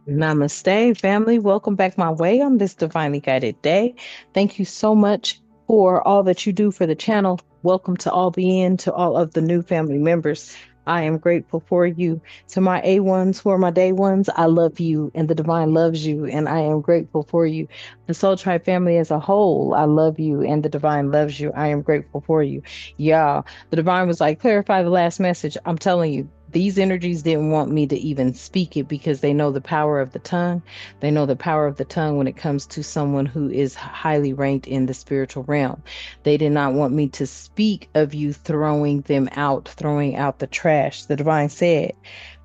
Namaste, family. Welcome back my way on this divinely guided day. Thank you so much for all that you do for the channel. Welcome to all to all of the new family members. I am grateful for you. To my A1s who are my day ones, I love you and the divine loves you, and I am grateful for you. The Soul Tribe family as a whole, I love you and the divine loves you. I am grateful for you. Yeah, the divine was like, clarify the last message. I'm telling you, these energies didn't want me to even speak it because they know the power of the tongue. They know the power of the tongue when it comes to someone who is highly ranked in the spiritual realm. They did not want me to speak of you throwing them out, throwing out the trash. The divine said,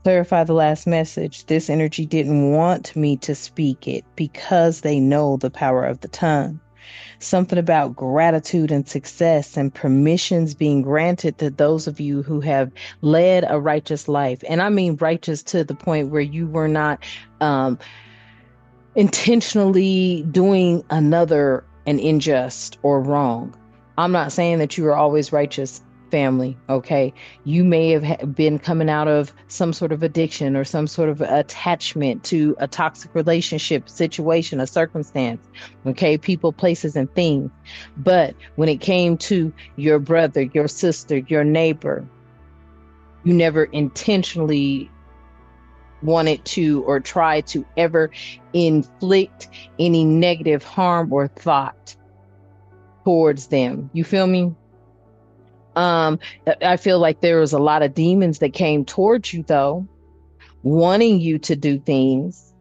clarify the last message. This energy didn't want me to speak it because they know the power of the tongue. Something about gratitude and success and permissions being granted to those of you who have led a righteous life. And I mean righteous to the point where you were not um, intentionally doing another an unjust or wrong. I'm not saying that you are always righteous, family, okay? You may have been coming out of some sort of addiction or some sort of attachment to a toxic relationship, situation, a circumstance, okay? People, places, and things. But when it came to your brother, your sister, your neighbor, you never intentionally wanted to or tried to ever inflict any negative harm or thought towards them. You feel me? Um, I feel like there was a lot of demons that came towards you though, wanting you to do things.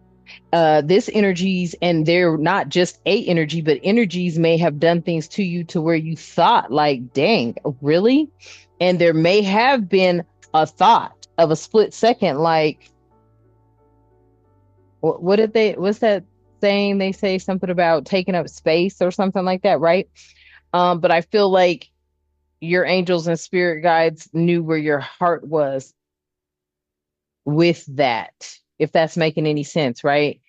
This energies, and they're not just a energy, but energies may have done things to you to where you thought, like, dang, really? And there may have been a thought of a split second, like, what did they, what's that saying? They say something about taking up space or something like that, right? But I feel like your angels and spirit guides knew where your heart was with that, if that's making any sense, right?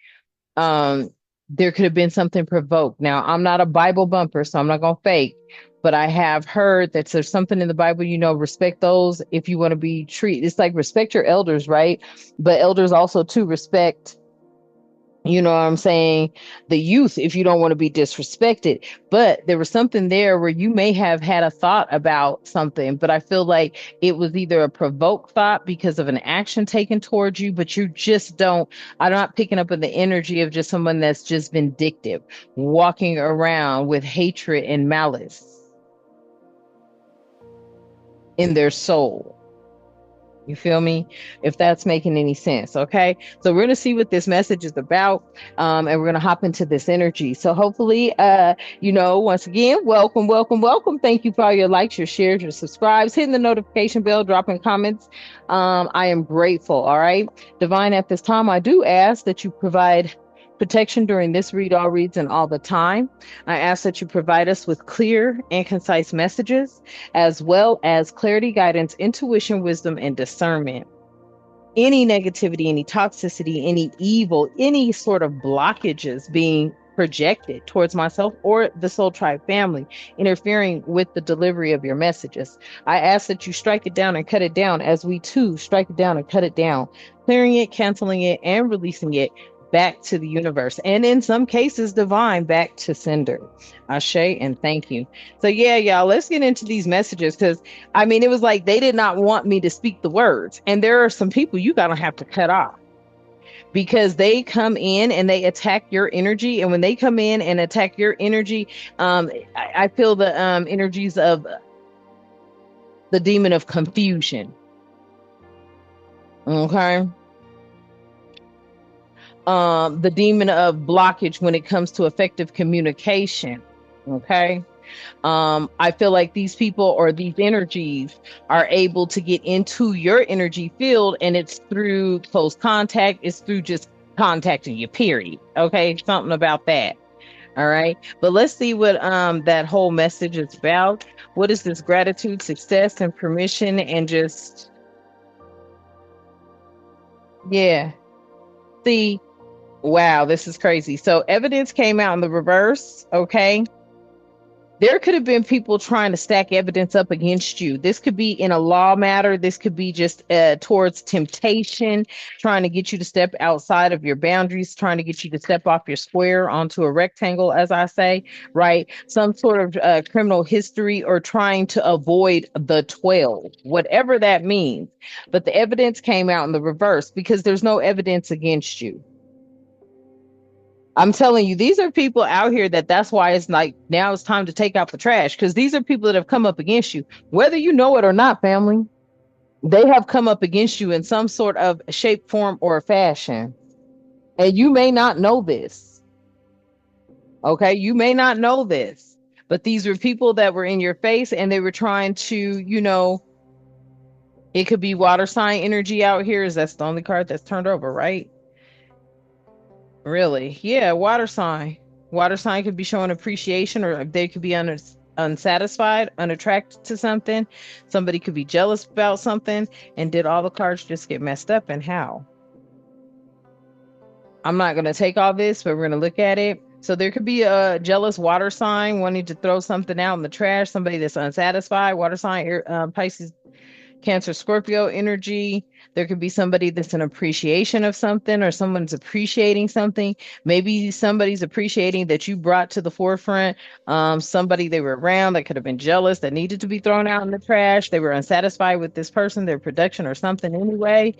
Um, there could have been something provoked. Now, I'm not a Bible bumper, so I'm not gonna fake, but I have heard that there's something in the Bible, respect those if you want to be treated. It's like respect your elders, right? But elders also to respect, what I'm saying, the youth, if you don't want to be disrespected. But there was something there where you may have had a thought about something, but I feel like it was either a provoked thought because of an action taken towards you, but you just don't, I'm not picking up on the energy of just someone that's just vindictive, walking around with hatred and malice in their soul. You feel me? If that's making any sense. Okay. So we're going to see what this message is about. And we're going to hop into this energy. So hopefully, once again, welcome, welcome, welcome. Thank you for all your likes, your shares, your subscribes, hitting the notification bell, dropping comments. I am grateful. All right. Divine, at this time, I do ask that you provide protection during this read, all reads, and all the time. I ask that you provide us with clear and concise messages, as well as clarity, guidance, intuition, wisdom, and discernment. Any negativity, any toxicity, any evil, any sort of blockages being projected towards myself or the Soul Tribe family, interfering with the delivery of your messages. I ask that you strike it down and cut it down as we too strike it down and cut it down, clearing it, canceling it, and releasing it back to the universe. And in some cases, divine back to sender. Ashe and thank you. So yeah, y'all, let's get into these messages because I mean, it was like they did not want me to speak the words. And there are some people you gotta have to cut off because they come in and they attack your energy. And when they come in and attack your energy, I feel the energies of the demon of confusion. Okay. The demon of blockage when it comes to effective communication. Okay. I feel like these people or these energies are able to get into your energy field, and it's through close contact, it's through just contacting you, period. Okay, something about that. All right. But let's see what that whole message is about. What is this gratitude, success, and permission, and just yeah. See, wow, this is crazy. So evidence came out in the reverse, okay? There could have been people trying to stack evidence up against you. This could be in a law matter. This could be just towards temptation, trying to get you to step outside of your boundaries, trying to get you to step off your square onto a rectangle, as I say, right? Some sort of criminal history or trying to avoid the 12, whatever that means. But the evidence came out in the reverse because there's no evidence against you. I'm telling you, these are people out here that's why it's like now it's time to take out the trash because these are people that have come up against you, whether you know it or not, family. They have come up against you in some sort of shape, form, or fashion. And you may not know this. Okay. You may not know this, but these were people that were in your face and they were trying to, it could be water sign energy out here. Is that's the only card that's turned over, right? Really? Yeah, water sign. Water sign could be showing appreciation, or they could be unsatisfied, unattracted to something. Somebody could be jealous about something. And did all the cards just get messed up? And how? I'm not going to take all this, but we're going to look at it. So there could be a jealous water sign wanting to throw something out in the trash. Somebody that's unsatisfied. Water sign, Pisces, Cancer, Scorpio energy. There could be somebody that's an appreciation of something or someone's appreciating something. Maybe somebody's appreciating that you brought to the forefront somebody they were around that could have been jealous that needed to be thrown out in the trash. They were unsatisfied with this person, their production or something anyway.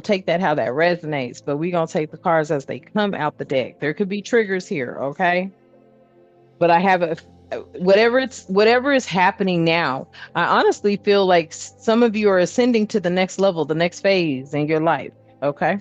Take that how that resonates, but we're going to take the cards as they come out the deck. There could be triggers here, okay? But I have a whatever is happening now. I honestly feel like some of you are ascending to the next level, the next phase in your life, okay?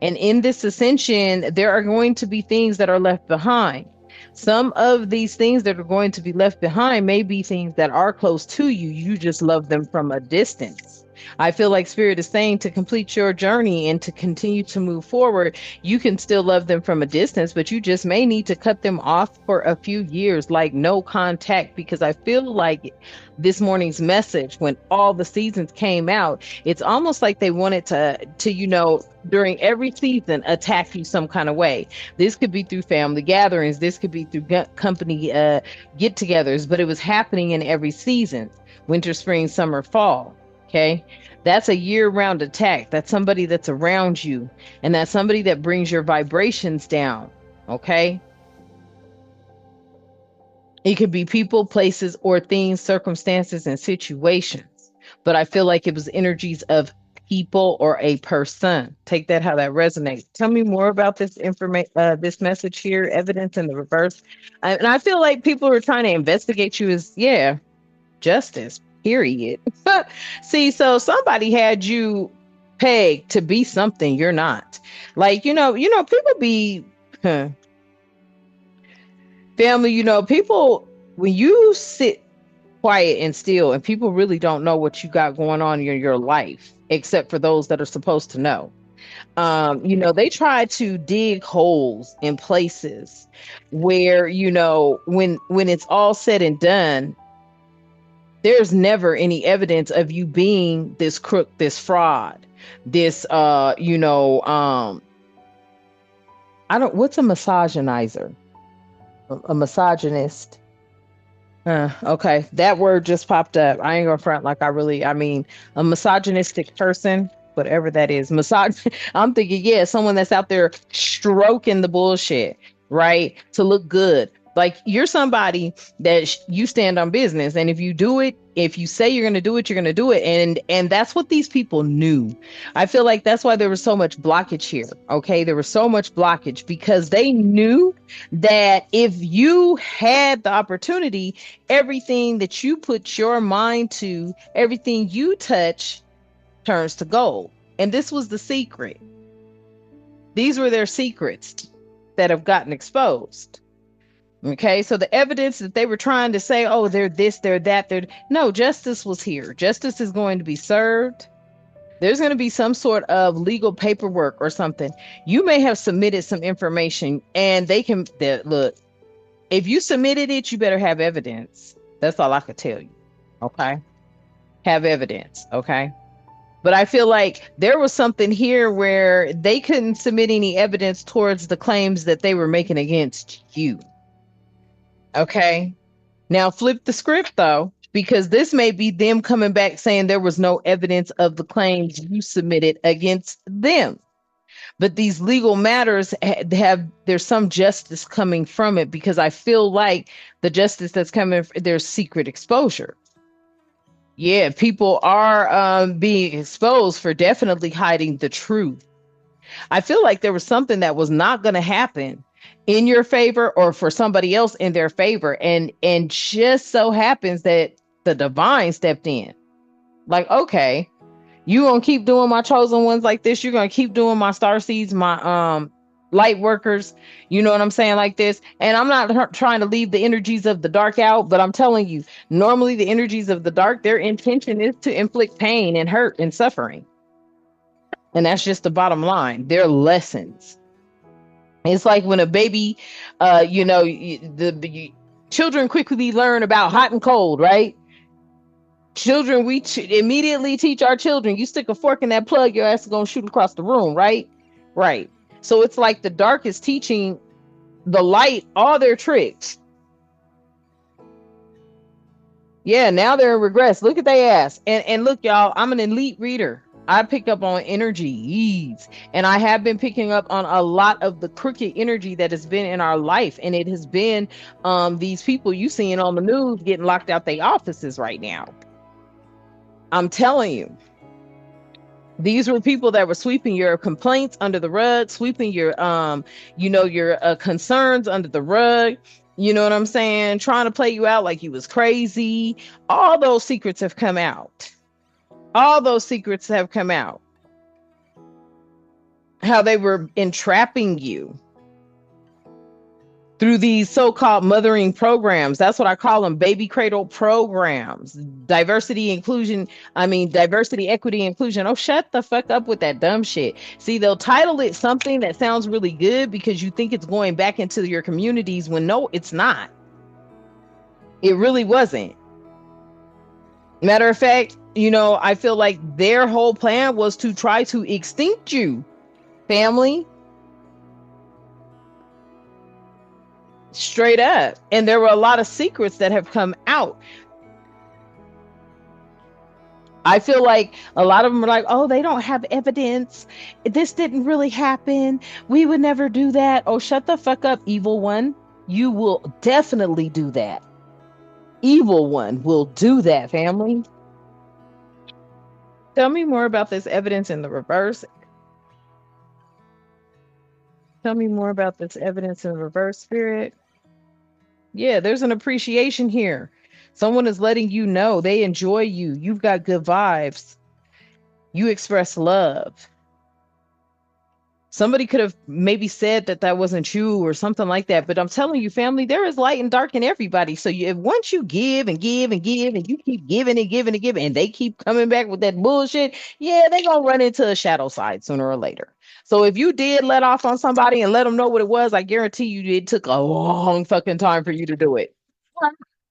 And in this ascension, there are going to be things that are left behind. Some of these things that are going to be left behind may be things that are close to you. You just love them from a distance. I feel like Spirit is saying to complete your journey and to continue to move forward, you can still love them from a distance, but you just may need to cut them off for a few years, like no contact, because I feel like this morning's message, when all the seasons came out, it's almost like they wanted to during every season attack you some kind of way. This could be through family gatherings, this could be through company get-togethers, but it was happening in every season: winter, spring, summer, fall. Okay, that's a year-round attack. That's somebody that's around you, and that's somebody that brings your vibrations down. Okay, it could be people, places, or things, circumstances, and situations. But I feel like it was energies of people or a person. Take that how that resonates. Tell me more about this information, this message here, evidence in the reverse. And I feel like people are trying to investigate you as, justice, period. See, so somebody had you pegged to be something you're not. Like, people be family, people, when you sit quiet and still and people really don't know what you got going on in your life, except for those that are supposed to know. They try to dig holes in places where, when it's all said and done, there's never any evidence of you being this crook, this fraud, this I don't, what's a misogynizer? A misogynist. Okay, that word just popped up. I ain't gonna front like I mean a misogynistic person, whatever that is. I'm thinking, someone that's out there stroking the bullshit, right? To look good. Like, you're somebody that you stand on business, and if you do it, if you say you're going to do it, you're going to do it. And that's what these people knew. I feel like that's why there was so much blockage here. Okay. There was so much blockage because they knew that if you had the opportunity, everything that you put your mind to, everything you touch turns to gold. And this was the secret. These were their secrets that have gotten exposed. Okay, so the evidence that they were trying to say, oh, they're this, they're that, no, justice was here. Justice is going to be served. There's going to be some sort of legal paperwork or something. You may have submitted some information, and look, if you submitted it, you better have evidence. That's all I could tell you. Okay, have evidence. Okay. But I feel like there was something here where they couldn't submit any evidence towards the claims that they were making against you. Okay. Now flip the script though, because this may be them coming back saying there was no evidence of the claims you submitted against them. But these legal matters have there's some justice coming from it, because I feel like the justice that's coming, there's secret exposure. Yeah, people are being exposed for definitely hiding the truth. I feel like there was something that was not going to happen in your favor or for somebody else in their favor, and just so happens that the divine stepped in. Like, okay, you gonna keep doing my chosen ones like this. You're gonna keep doing my star seeds, my light workers. You know what I'm saying, like this. And I'm not trying to leave the energies of the dark out, but I'm telling you, normally the energies of the dark, their intention is to inflict pain and hurt and suffering. And that's just the bottom line. They're lessons. It's like when a baby, children quickly learn about hot and cold, right? Children, we immediately teach our children, you stick a fork in that plug, your ass is going to shoot across the room, right? Right. So it's like the dark is teaching the light all their tricks. Yeah, now they're in regress. Look at their ass. And look, y'all, I'm an elite reader. I pick up on energies, and I have been picking up on a lot of the crooked energy that has been in our life. And it has been these people you seeing on the news getting locked out their offices right now. I'm telling you, these were people that were sweeping your complaints under the rug, sweeping your concerns under the rug. You know what I'm saying? Trying to play you out like you was crazy. All those secrets have come out. All those secrets have come out. How they were entrapping you through these so-called mothering programs. That's what I call them, baby cradle programs. Diversity, equity, inclusion. Oh, shut the fuck up with that dumb shit. See, they'll title it something that sounds really good because you think it's going back into your communities, when no, it's not. It really wasn't. Matter of fact, I feel like their whole plan was to try to extinct you, family. Straight up. And there were a lot of secrets that have come out. I feel like a lot of them are like, oh, they don't have evidence. This didn't really happen. We would never do that. Oh, shut the fuck up, evil one. You will definitely do that. Evil one will do that, family. Tell me more about this evidence in the reverse. Tell me more about this evidence in reverse, spirit. Yeah, there's an appreciation here. Someone is letting you know they enjoy you. You've got good vibes. You express love. Somebody could have maybe said that wasn't you or something like that. But I'm telling you, family, there is light and dark in everybody. So once you give and give and give, and you keep giving and giving and giving, and they keep coming back with that bullshit, yeah, they're going to run into a shadow side sooner or later. So if you did let off on somebody and let them know what it was, I guarantee you it took a long fucking time for you to do it.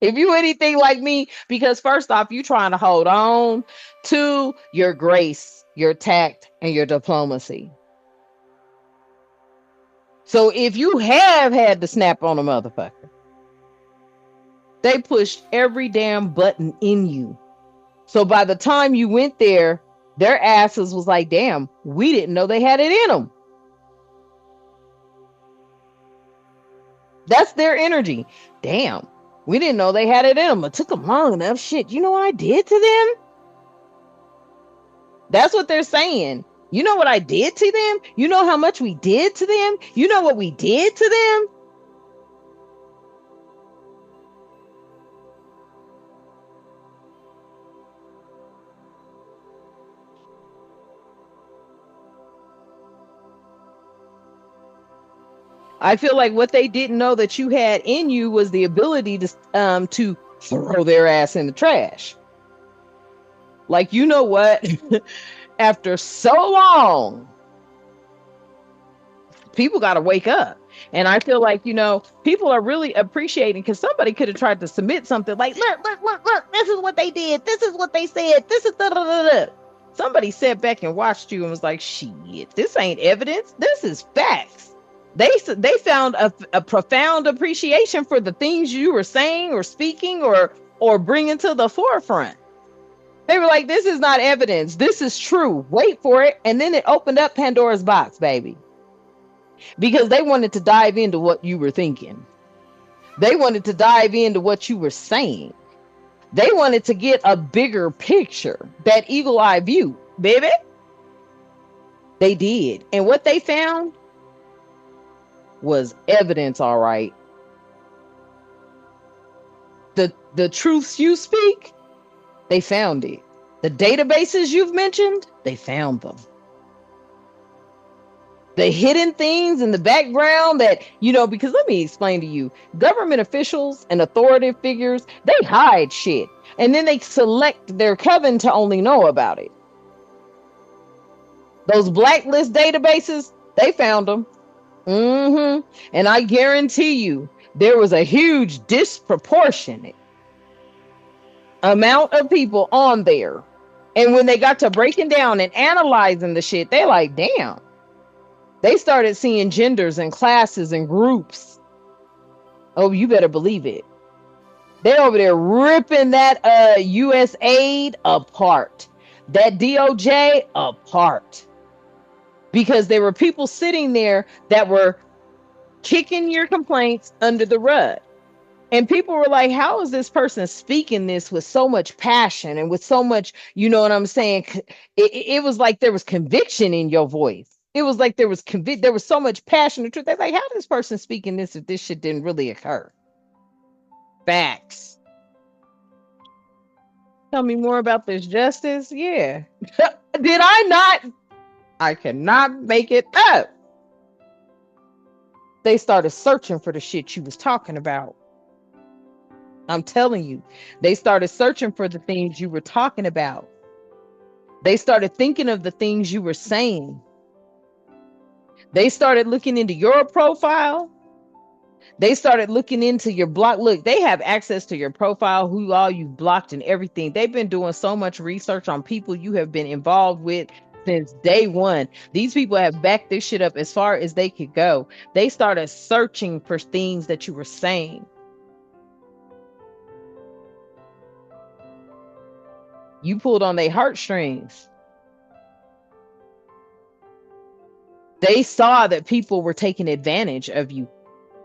If you anything like me, because first off, you trying to hold on to your grace, your tact, and your diplomacy. So if you have had to snap on a motherfucker, they pushed every damn button in you. So by the time you went there, their asses was like, damn, we didn't know they had it in them. That's their energy. Damn, we didn't know they had it in them. It took them long enough. Shit, you know what I did to them? That's what they're saying. You know what I did to them? You know how much we did to them? You know what we did to them? I feel like what they didn't know that you had in you was the ability to throw their ass in the trash. Like, you know what? After so long, people got to wake up. And I feel like, people are really appreciating, because somebody could have tried to submit something like, look, this is what they did. This is what they said. This is da-da-da-da. Somebody sat back and watched you and was like, shit, this ain't evidence. This is facts. They found a profound appreciation for the things you were saying or speaking or bringing to the forefront. They were like, this is not evidence. This is true. Wait for it. And then it opened up Pandora's box, baby. Because they wanted to dive into what you were thinking. They wanted to dive into what you were saying. They wanted to get a bigger picture, that eagle eye view, baby. They did. And what they found was evidence, all right. The truths you speak, they found it. The databases you've mentioned, they found them. The hidden things in the background that, because let me explain to you, government officials and authoritative figures, they hide shit. And then they select their coven to only know about it. Those blacklist databases, they found them. And I guarantee you, there was a huge disproportionate amount of people on there. And when they got to breaking down and analyzing the shit, they like, damn. They started seeing genders and classes and groups. Oh, you better believe it. They're over there ripping that US aid apart. That DOJ apart. Because there were people sitting there that were kicking your complaints under the rug. And people were like, how is this person speaking this with so much passion and with so much, you know what I'm saying? It was like there was conviction in your voice. It was like there was so much passion and truth. They're like, how is this person speaking this if this shit didn't really occur? Facts. Tell me more about this justice. Yeah. Did I not? I cannot make it up. They started searching for the shit you was talking about. I'm telling you, they started searching for the things you were talking about. They started thinking of the things you were saying. They started looking into your profile. They started looking into your block. Look, they have access to your profile, who all you blocked and everything. They've been doing so much research on people you have been involved with since day one. These people have backed this shit up as far as they could go. They started searching for things that you were saying. You pulled on their heartstrings. They saw that people were taking advantage of you.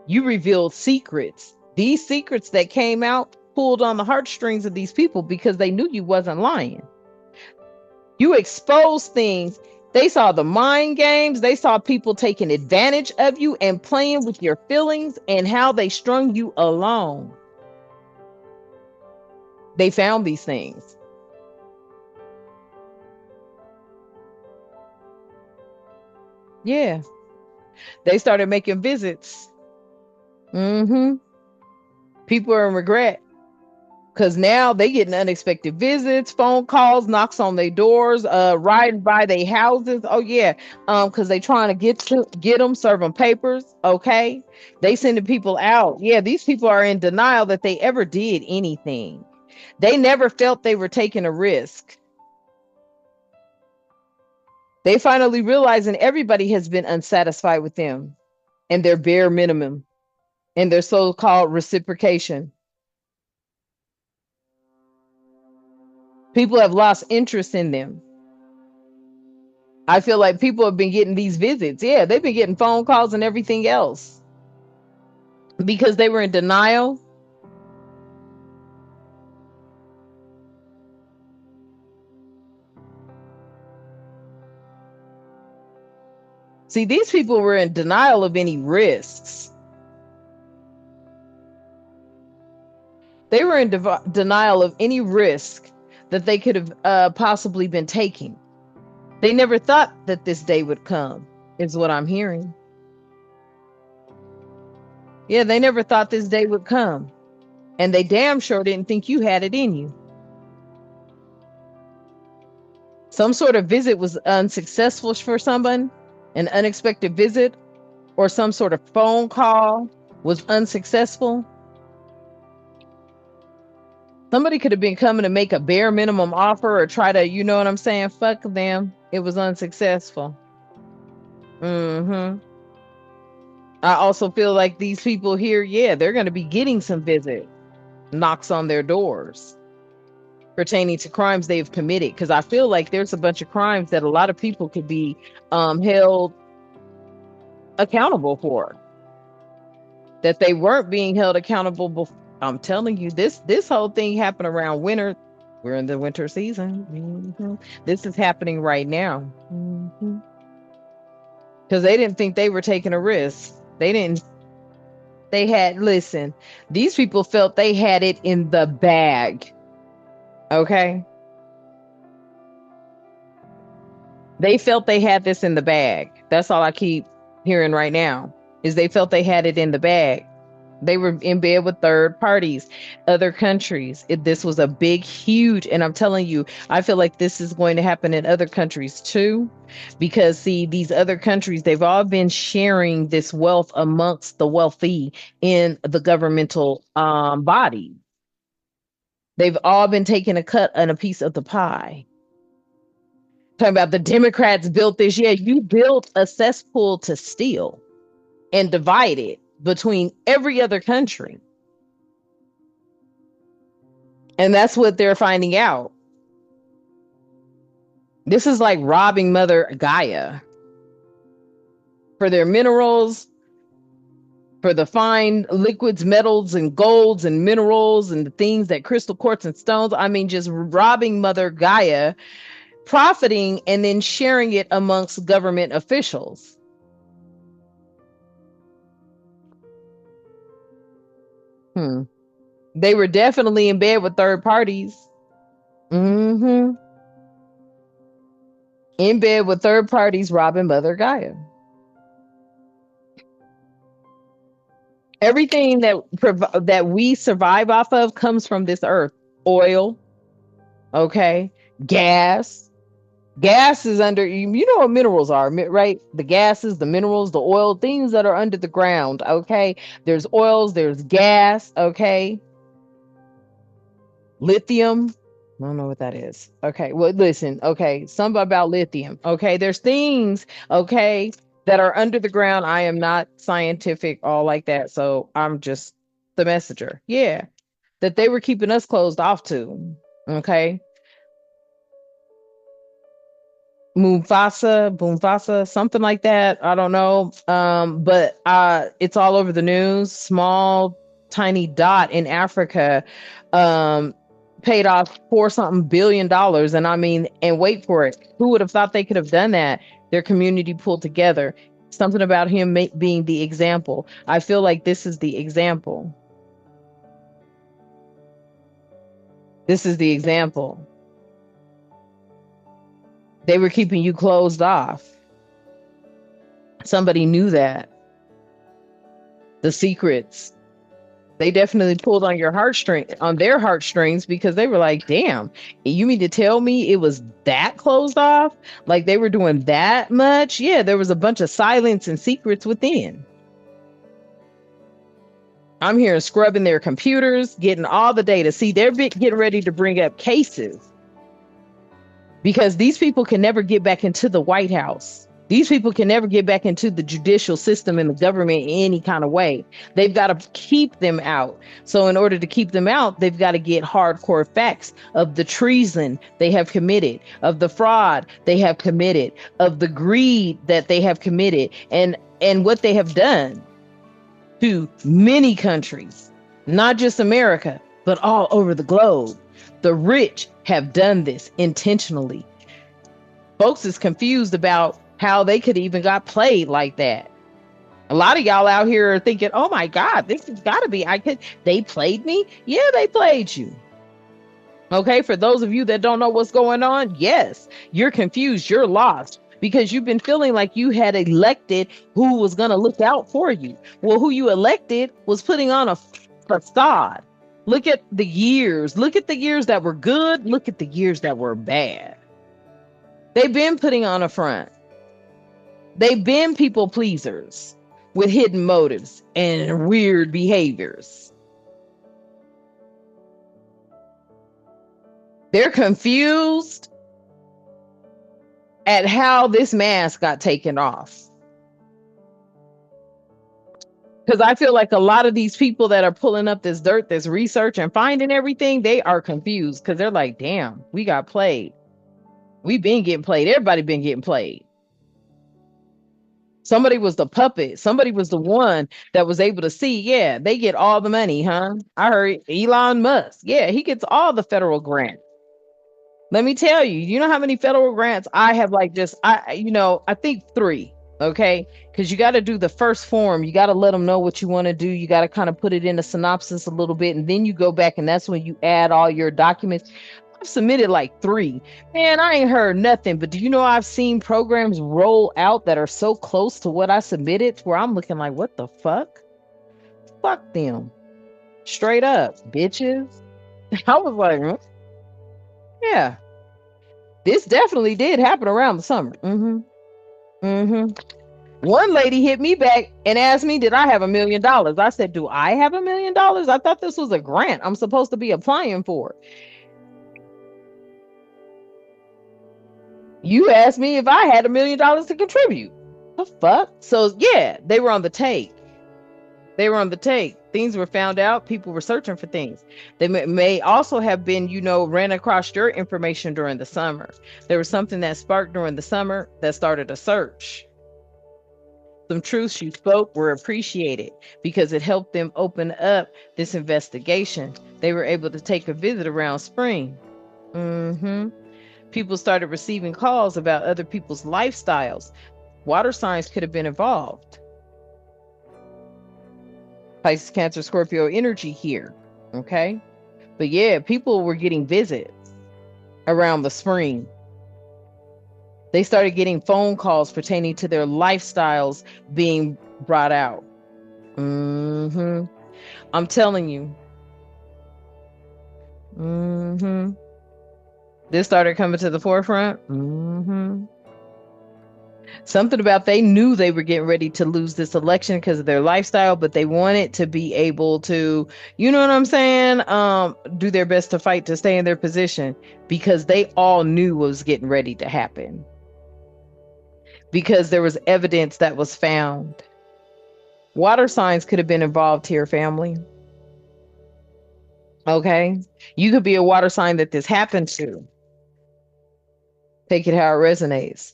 You revealed secrets. These secrets that came out pulled on the heartstrings of these people because they knew you wasn't lying. You exposed things. They saw the mind games. They saw people taking advantage of you and playing with your feelings and how they strung you along. They found these things. Yeah. They started making visits. People are in regret because now they getting unexpected visits, phone calls, knocks on their doors, riding by their houses. Oh yeah, because they trying to get them, serve them papers. Okay, they sending people out. Yeah, these people are in denial that they ever did anything. They never felt they were taking a risk. They finally realizing everybody has been unsatisfied with them and their bare minimum and their so-called reciprocation. People have lost interest in them. I feel like people have been getting these visits. Yeah, they've been getting phone calls and everything else because they were in denial. See, these people were in denial of any risks. They were in denial of any risk that they could have possibly been taking. They never thought that this day would come, is what I'm hearing. Yeah, they never thought this day would come. And they damn sure didn't think you had it in you. Some sort of visit was unsuccessful for someone, an unexpected visit, or some sort of phone call was unsuccessful. Somebody could have been coming to make a bare minimum offer or try to, you know what I'm saying? Fuck them. It was unsuccessful. I also feel like these people here, yeah, they're going to be getting some visit, knocks on their doors pertaining to crimes they've committed. Because I feel like there's a bunch of crimes that a lot of people could be held accountable for, that they weren't being held accountable before. I'm telling you, this whole thing happened around winter. We're in the winter season. This is happening right now. Because they didn't think they were taking a risk. They didn't. They had, listen, these people felt they had it in the bag. Okay. They felt they had this in the bag. That's all I keep hearing right now, is they felt they had it in the bag. They were in bed with third parties, other countries. This was a big, huge, and I'm telling you, I feel like this is going to happen in other countries too. Because, see, these other countries, they've all been sharing this wealth amongst the wealthy in the governmental body. They've all been taking a cut on a piece of the pie. Talking about the Democrats built this. Yeah, you built a cesspool to steal and divide it between every other country. And that's what they're finding out. This is like robbing Mother Gaia for their minerals, for the fine liquids, metals, and golds and minerals and the things that crystal quartz and stones. I mean, just robbing Mother Gaia, profiting, and then sharing it amongst government officials. Hmm. They were definitely in bed with third parties. Mm-hmm. In bed with third parties robbing Mother Gaia. Everything that we survive off of comes from this earth. Oil, okay, gas. Gas is under, you know what minerals are, right? The gases, the minerals, the oil, things that are under the ground, okay? There's oils, there's gas, okay? Lithium. I don't know what that is. Okay. Well, listen. Okay. Something about lithium. Okay. There's things, okay, that are under the ground. I am not scientific, all like that. So I'm just the messenger. Yeah. That they were keeping us closed off to. Okay. Mufasa, something like that. I don't know. But it's all over the news. Small, tiny dot in Africa, um, paid off four something $billion, and I mean, and wait for it. Who would have thought they could have done that? Their community pulled together. Something about him being the example. I feel like this is the example. This is the example. They were keeping you closed off. Somebody knew that. The secrets. They definitely pulled on your heartstring, on their heartstrings, because they were like, damn, you mean to tell me it was that closed off? Like they were doing that much? Yeah, there was a bunch of silence and secrets within. I'm here scrubbing their computers, getting all the data. See, they're getting ready to bring up cases because these people can never get back into the White House. These people can never get back into the judicial system and the government in any kind of way. They've got to keep them out. So in order to keep them out, they've got to get hardcore facts of the treason they have committed, of the fraud they have committed, of the greed that they have committed, and what they have done to many countries, not just America, but all over the globe. The rich have done this intentionally. Folks is confused about how they could even got played like that. A lot of y'all out here are thinking, oh my God, this has got to be, they played me. Yeah, they played you. Okay. For those of you that don't know what's going on, yes, you're confused. You're lost because you've been feeling like you had elected who was going to look out for you. Well, who you elected was putting on a facade. Look at the years. Look at the years that were good. Look at the years that were bad. They've been putting on a front. They've been people pleasers with hidden motives and weird behaviors. They're confused at how this mask got taken off. Because I feel like a lot of these people that are pulling up this dirt, this research and finding everything, they are confused because they're like, damn, we got played. We been getting played. Everybody been getting played. Somebody was the puppet. Somebody was the one that was able to see. Yeah, they get all the money, huh? I heard Elon Musk. Yeah, he gets all the federal grants. Let me tell you, you know how many federal grants I have like just I think three. Okay. Because you got to do the first form. You got to let them know what you want to do. You got to kind of put it in a synopsis a little bit. And then you go back and that's when you add all your documents. I've submitted like three. Man, I ain't heard nothing. But do you know I've seen programs roll out that are so close to what I submitted where I'm looking like, what the fuck? Fuck them. Straight up, bitches. I was like, yeah, this definitely did happen around the summer. One lady hit me back and asked me, did I have $1 million? I said, do I have $1 million? I thought this was a grant I'm supposed to be applying for. You asked me if I had $1 million to contribute. The fuck? So yeah, they were on the take. They were on the take. Things were found out. People were searching for things. They may also have been, ran across your information during the summer. There was something that sparked during the summer that started a search. Some truths you spoke were appreciated because it helped them open up this investigation. They were able to take a visit around spring. People started receiving calls about other people's lifestyles. Water signs could have been involved. Pisces, Cancer, Scorpio energy here. Okay. But yeah, people were getting visits around the spring. They started getting phone calls pertaining to their lifestyles being brought out. I'm telling you. This started coming to the forefront. Something about they knew they were getting ready to lose this election because of their lifestyle, but they wanted to be able to, you know what I'm saying? Do their best to fight to stay in their position because they all knew what was getting ready to happen. Because there was evidence that was found. Water signs could have been involved here, family. Okay. You could be a water sign that this happened to. Take it how it resonates.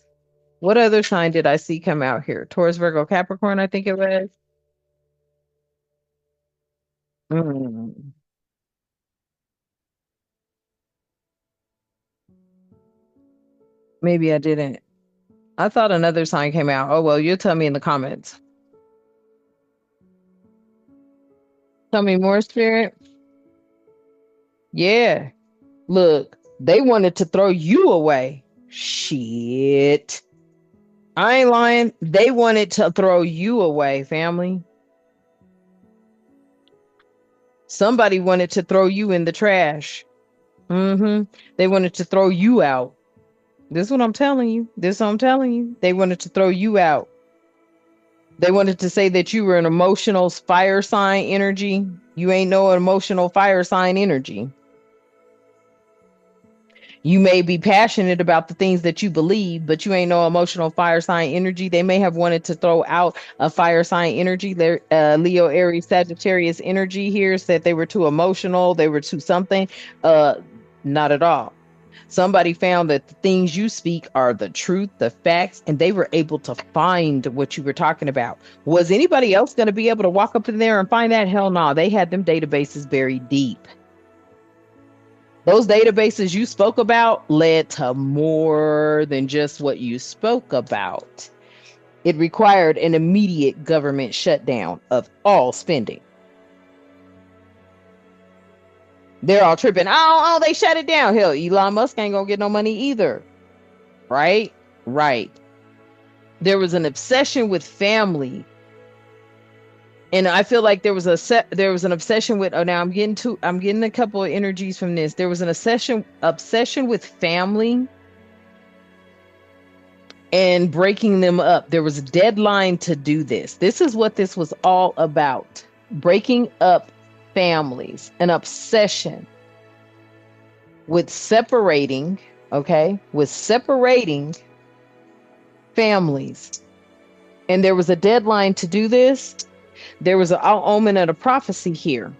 What other sign did I see come out here? Taurus, Virgo, Capricorn, I think it was. Maybe I didn't. I thought another sign came out. Oh, well, you'll tell me in the comments. Tell me more, Spirit. Yeah. Look, they wanted to throw you away. Shit. I ain't lying. They wanted to throw you away, family. Somebody wanted to throw you in the trash. They wanted to throw you out. This is what I'm telling you. This is what I'm telling you. They wanted to throw you out. They wanted to say that you were an emotional fire sign energy. You ain't no emotional fire sign energy. You may be passionate about the things that you believe, but you ain't no emotional fire sign energy. They may have wanted to throw out a fire sign energy. Their Leo, Aries, Sagittarius energy here said they were too emotional. They were too something. Not at all. Somebody found that the things you speak are the truth, the facts, and they were able to find what you were talking about. Was anybody else going to be able to walk up in there and find that? Hell no. They had them databases buried deep. Those databases you spoke about led to more than just what you spoke about. It required an immediate government shutdown of all spending. They're all tripping. Oh, they shut it down. Hell, Elon Musk ain't gonna get no money either. Right? Right. There was an obsession with family. And I feel like there was an obsession with, now I'm getting a couple of energies from this. There was an obsession with family and breaking them up. There was a deadline to do this. This is what this was all about. Breaking up families, an obsession with separating, with separating families. And there was a deadline to do this. There was an omen and a prophecy here.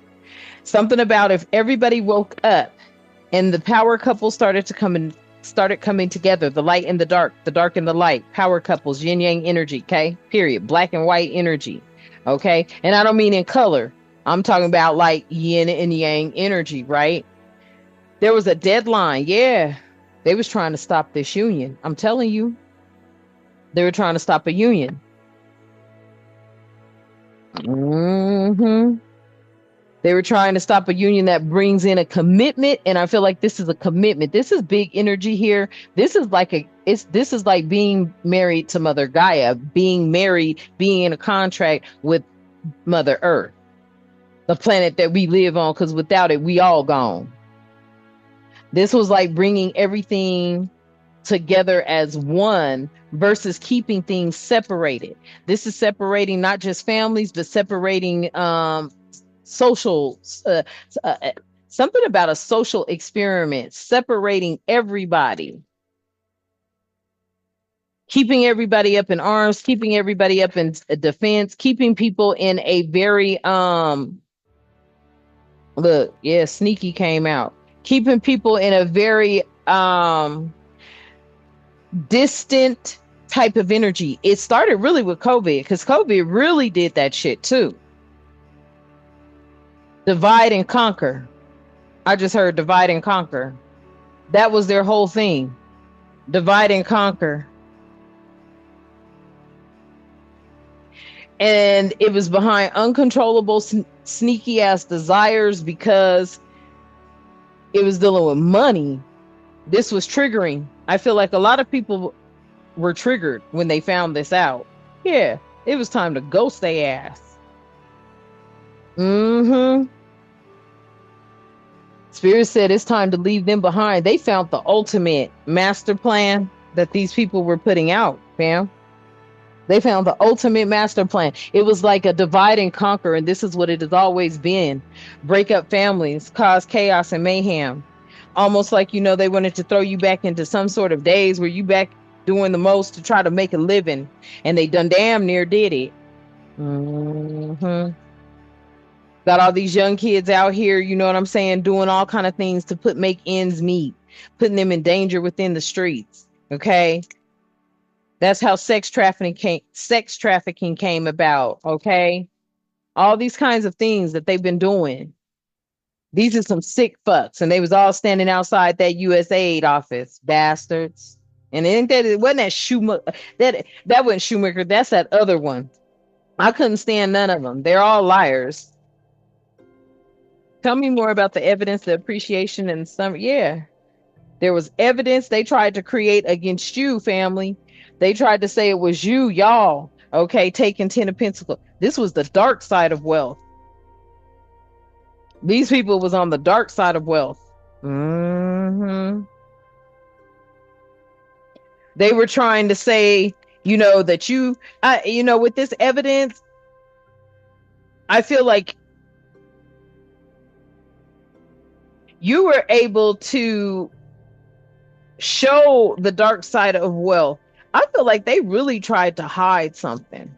Something about if everybody woke up and the power couple started coming together, the light and the dark and the light, power couples, yin yang energy, okay? Period. Black and white energy. Okay? And I don't mean in color. I'm talking about like yin and yang energy, right? There was a deadline. Yeah. They was trying to stop this union. I'm telling you. They were trying to stop a union. Mm-hmm. They were trying to stop a union that brings in a commitment, and I feel like this is a commitment. This is big energy here. This is like being married to Mother Gaia, being married, being in a contract with Mother Earth, the planet that we live on, because without it, we all gone. This was like bringing everything together as one versus keeping things separated. This is separating not just families, but separating social something about a social experiment, separating everybody, keeping everybody up in arms, keeping everybody up in defense, keeping people in a very look, yeah, sneaky came out, keeping people in a very distant type of energy. It started really with COVID, because COVID really did that shit too. Divide and conquer. I just heard divide and conquer. That was their whole thing. Divide and conquer. And it was behind uncontrollable, sneaky ass desires, because it was dealing with money. This was triggering. I feel like a lot of people were triggered when they found this out. Yeah, it was time to ghost their ass. Mm-hmm. Spirit said it's time to leave them behind. They found the ultimate master plan that these people were putting out, fam. They found the ultimate master plan. It was like a divide and conquer, and this is what it has always been. Break up families, cause chaos and mayhem. Almost like, you know, they wanted to throw you back into some sort of days where you back doing the most to try to make a living, and they done damn near did it. Mm-hmm. Got all these young kids out here, you know what I'm saying, doing all kind of things to make ends meet, putting them in danger within the streets. Okay. That's how sex trafficking came about. Okay. All these kinds of things that they've been doing. These are some sick fucks, and they was all standing outside that USAID office, bastards. And it wasn't that Schumacher. That wasn't Schumacher. That's that other one. I couldn't stand none of them. They're all liars. Tell me more about the evidence, the appreciation, and some. Yeah, there was evidence they tried to create against you, family. They tried to say it was you, y'all. Okay, taking 10 of Pentacles. This was the dark side of wealth. These people was on the dark side of wealth. Mm-hmm. They were trying to say, you know, that with this evidence, I feel like you were able to show the dark side of wealth. I feel like they really tried to hide something.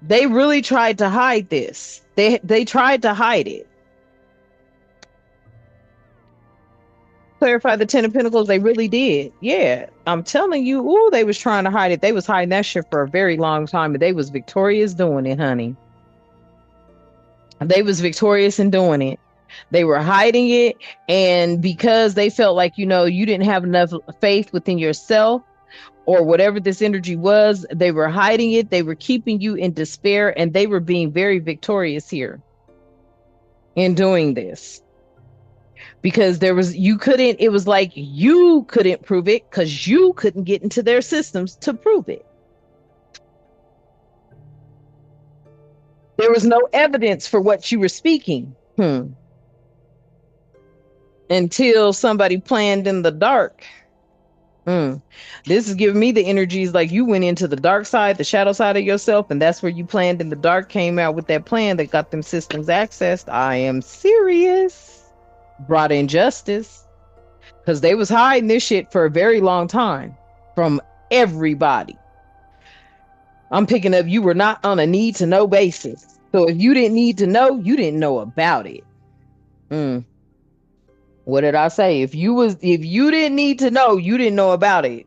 They really tried to hide this. They tried to hide it. Clarify the 10 of Pentacles. They really did. Yeah, I'm telling you. Ooh, they was trying to hide it. They was hiding that shit for a very long time, and they was victorious doing it, honey. They was victorious in doing it. They were hiding it, and because they felt like, you didn't have enough faith within yourself or whatever this energy was, they were hiding it. They were keeping you in despair, and they were being very victorious here in doing this. Because it was like you couldn't prove it because you couldn't get into their systems to prove it. There was no evidence for what you were speaking. Until somebody planned in the dark. This is giving me the energies like you went into the dark side, the shadow side of yourself, and that's where you planned in the dark, came out with that plan that got them systems accessed. I am serious. Brought in justice, because they was hiding this shit for a very long time from everybody. I'm picking up you were not on a need to know basis. So if you didn't need to know, you didn't know about it. Mm. What did I say? If you didn't need to know, you didn't know about it.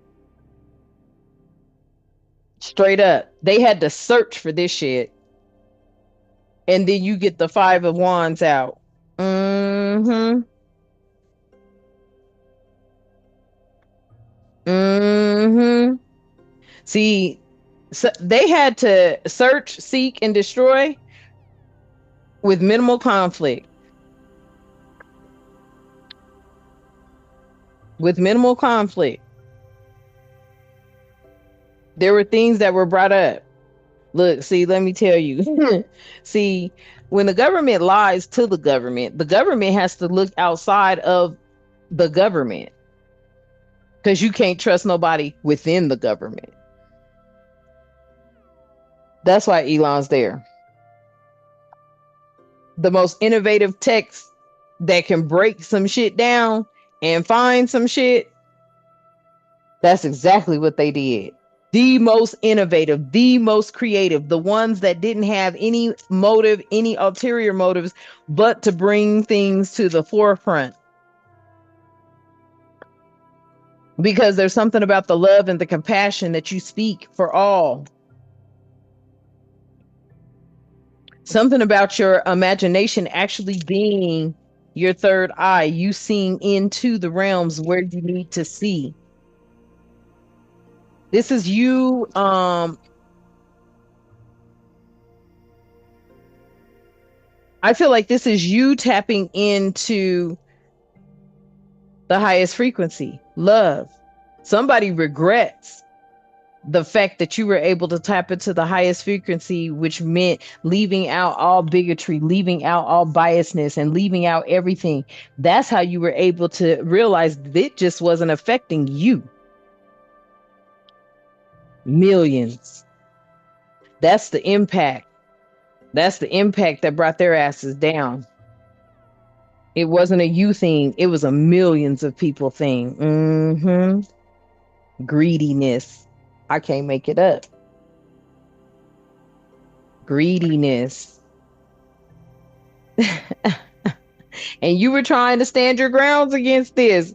Straight up. They had to search for this shit. And then you get the five of wands out. Mm-hmm. Mm-hmm. See, so they had to search, seek, and destroy with minimal conflict. With minimal conflict. There were things that were brought up. Look, see, let me tell you. See, when the government lies to the government has to look outside of the government because you can't trust nobody within the government. That's why Elon's there. The most innovative techs that can break some shit down and find some shit, that's exactly what they did. The most innovative, the most creative, the ones that didn't have any motive, any ulterior motives, but to bring things to the forefront. Because there's something about the love and the compassion that you speak for all. Something about your imagination actually being your third eye, you seeing into the realms where you need to see. This is you I feel like this is you tapping into the highest frequency, love. Somebody regrets the fact that you were able to tap into the highest frequency, which meant leaving out all bigotry, leaving out all biasness, and leaving out everything. That's how you were able to realize that it just wasn't affecting you. Millions. That's the impact. That's the impact that brought their asses down. It wasn't a you thing, it was a millions of people thing. Greediness. I can't make it up. Greediness. And you were trying to stand your grounds against this.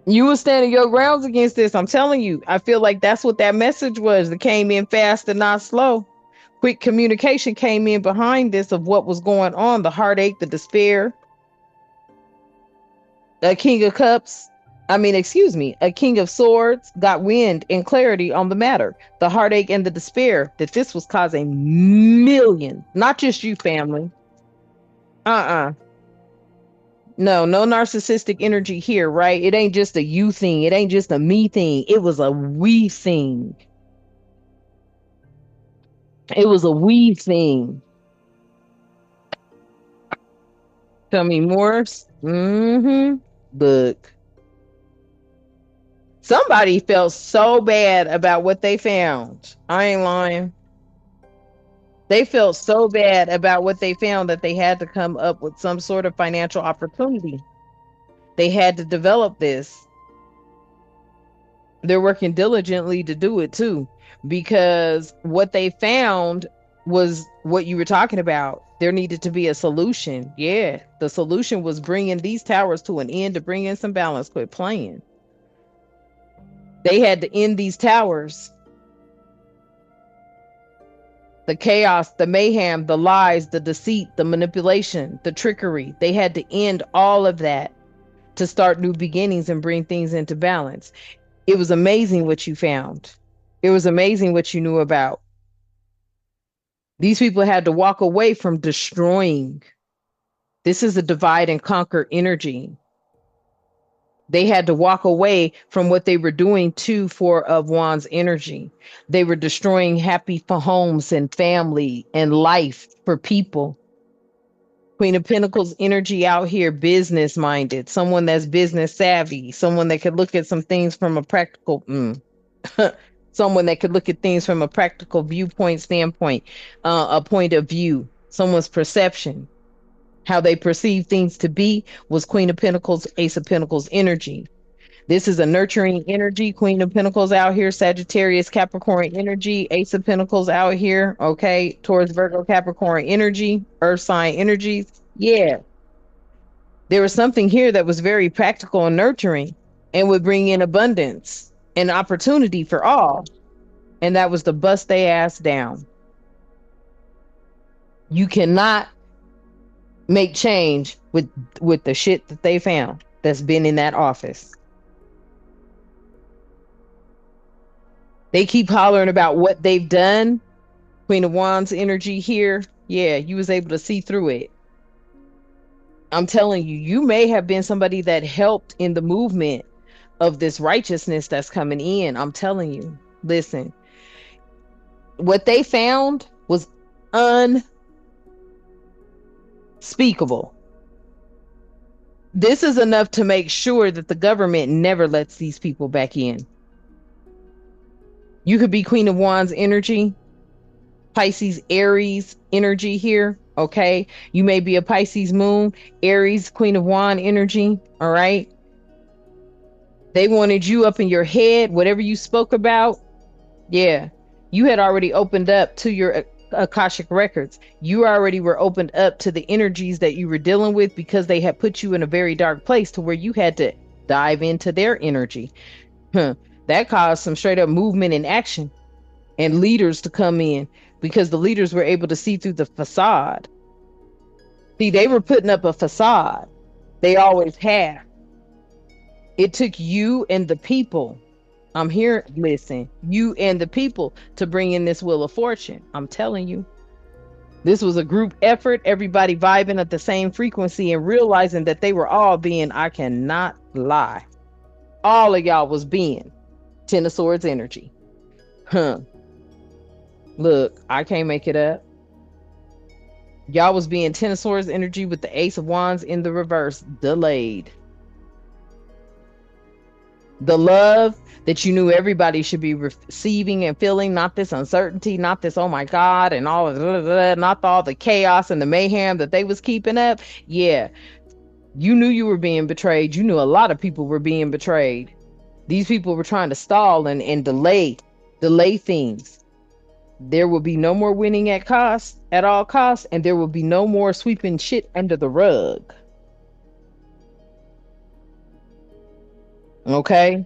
You were standing your grounds against this. I'm telling you, I feel like that's what that message was that came in fast and not slow. Quick communication came in behind this of what was going on, the heartache, the despair. A king of cups, a king of swords got wind and clarity on the matter, the heartache and the despair that this was causing millions, not just you, family. Uh-uh. No narcissistic energy here, right? It ain't just a you thing. It ain't just a me thing. It was a we thing. It was a we thing. Tell me more. Mm-hmm. Look. Somebody felt so bad about what they found. I ain't lying. They felt so bad about what they found that they had to come up with some sort of financial opportunity. They had to develop this. They're working diligently to do it too, because what they found was what you were talking about. There needed to be a solution. Yeah, the solution was bringing these towers to an end to bring in some balance. Quit playing. They had to end these towers. The chaos, the mayhem, the lies, the deceit, the manipulation, the trickery. They had to end all of that to start new beginnings and bring things into balance. It was amazing what you found. It was amazing what you knew about. These people had to walk away from destroying. This is a divide and conquer energy. They had to walk away from what they were doing to Four of Wands energy. They were destroying happy homes and family and life for people. Queen of Pentacles energy out here, business minded, someone that's business savvy, someone that could look at some things from a practical, someone that could look at things from a practical viewpoint standpoint, a point of view, someone's perception, how they perceive things to be was Queen of Pentacles, Ace of Pentacles energy. This is a nurturing energy. Queen of Pentacles out here, Sagittarius, Capricorn energy, Ace of Pentacles out here, okay, towards Virgo, Capricorn energy, Earth sign energies. Yeah, there was something here that was very practical and nurturing and would bring in abundance and opportunity for all. And that was to bust their ass down. You cannot make change with the shit that they found that's been in that office. They keep hollering about what they've done. Queen of Wands energy here. Yeah, you was able to see through it. I'm telling you, you may have been somebody that helped in the movement of this righteousness that's coming in. I'm telling you. Listen, what they found was unspeakable. This is enough to make sure that the government never lets these people back in. You could be Queen of Wands energy, Pisces, Aries energy here. Okay. You may be a Pisces moon, Aries, Queen of Wand energy. All right. They wanted you up in your head, whatever you spoke about. Yeah. You had already opened up to your Akashic records. You already were opened up to the energies that you were dealing with because they had put you in a very dark place to where you had to dive into their energy. Huh. That caused some straight up movement and action and leaders to come in because the leaders were able to see through the facade. See, they were putting up a facade. They always have. It took you and the people. I'm here, listen, you and the people to bring in this Wheel of Fortune. I'm telling you. This was a group effort, everybody vibing at the same frequency and realizing that they were all being, I cannot lie. All of y'all was being Ten of Swords energy. Huh. Look, I can't make it up. Y'all was being Ten of Swords energy with the Ace of Wands in the reverse, delayed. The love that you knew everybody should be receiving and feeling, not this uncertainty, not this, oh my God, and all of that, not all the chaos and the mayhem that they was keeping up. Yeah, you knew you were being betrayed. You knew a lot of people were being betrayed. These people were trying to stall and delay things. There will be no more winning at all costs, and there will be no more sweeping shit under the rug. Okay?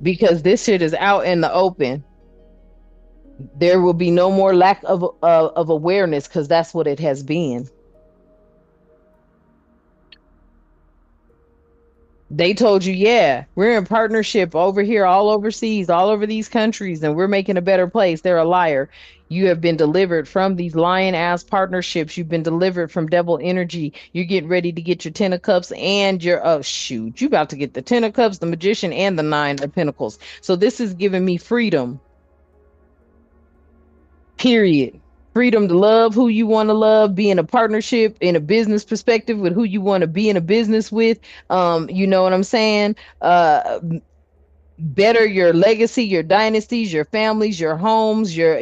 Because this shit is out in the open. There will be no more lack of awareness because that's what it has been. They told you, yeah, we're in partnership over here, all overseas, all over these countries, and we're making a better place. They're a liar. You have been delivered from these lying ass partnerships. You've been delivered from devil energy. You're getting ready to get your Ten of Cups and your, oh shoot, you about to get the Ten of Cups, the Magician, and the Nine of Pentacles. So this is giving me freedom. Period. Freedom to love who you want to love, be in a partnership in a business perspective with who you want to be in a business with. You know what I'm saying? Better your legacy, your dynasties, your families, your homes, your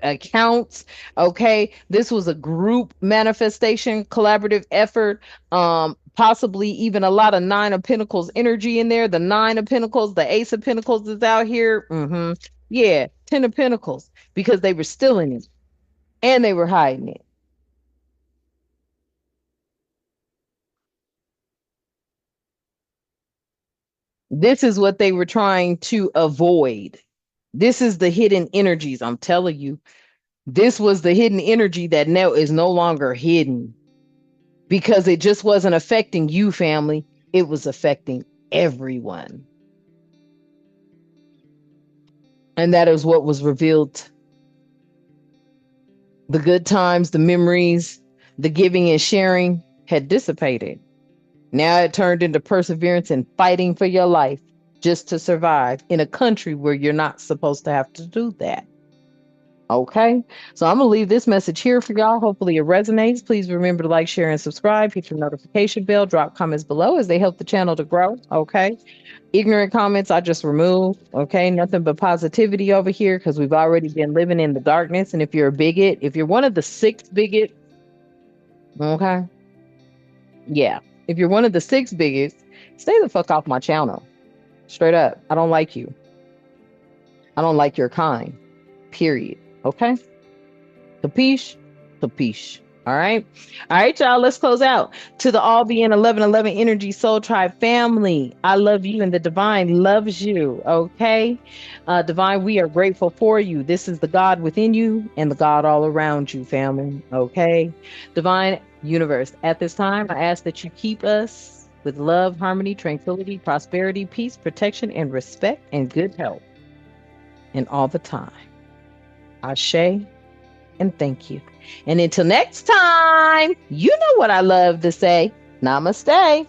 accounts. Okay, this was a group manifestation, collaborative effort. Possibly even a lot of Nine of Pentacles energy in there. The Nine of Pentacles, the Ace of Pentacles is out here. Yeah, Ten of Pentacles because they were stealing it and they were hiding it. This is what they were trying to avoid. This is the hidden energies. I'm telling you, this was the hidden energy that now is no longer hidden because it just wasn't affecting you, family. It was affecting everyone. And that is what was revealed. The good times, the memories, the giving and sharing had dissipated. Now it turned into perseverance and fighting for your life just to survive in a country where you're not supposed to have to do that. Okay, so I'm gonna leave this message here for y'all. Hopefully it resonates. Please remember to like, share, and subscribe. Hit your notification bell. Drop comments below as they help the channel to grow. Okay, ignorant comments I just remove. Okay, nothing but positivity over here because we've already been living in the darkness. And if you're a bigot, if you're one of the 6 bigots, okay, yeah, if you're one of the 6 bigots, stay the fuck off my channel. Straight up. I don't like you. I don't like your kind. Period. Okay? Capiche? Capiche. All right. All right, y'all. Let's close out. To the all being 1111 Energy Soul Tribe family, I love you and the divine loves you. Okay. Divine, we are grateful for you. This is the God within you and the God all around you, family. Okay. Divine universe, at this time, I ask that you keep us with love, harmony, tranquility, prosperity, peace, protection, and respect and good health in all the time. Ashe and thank you. And until next time, you know what I love to say. Namaste.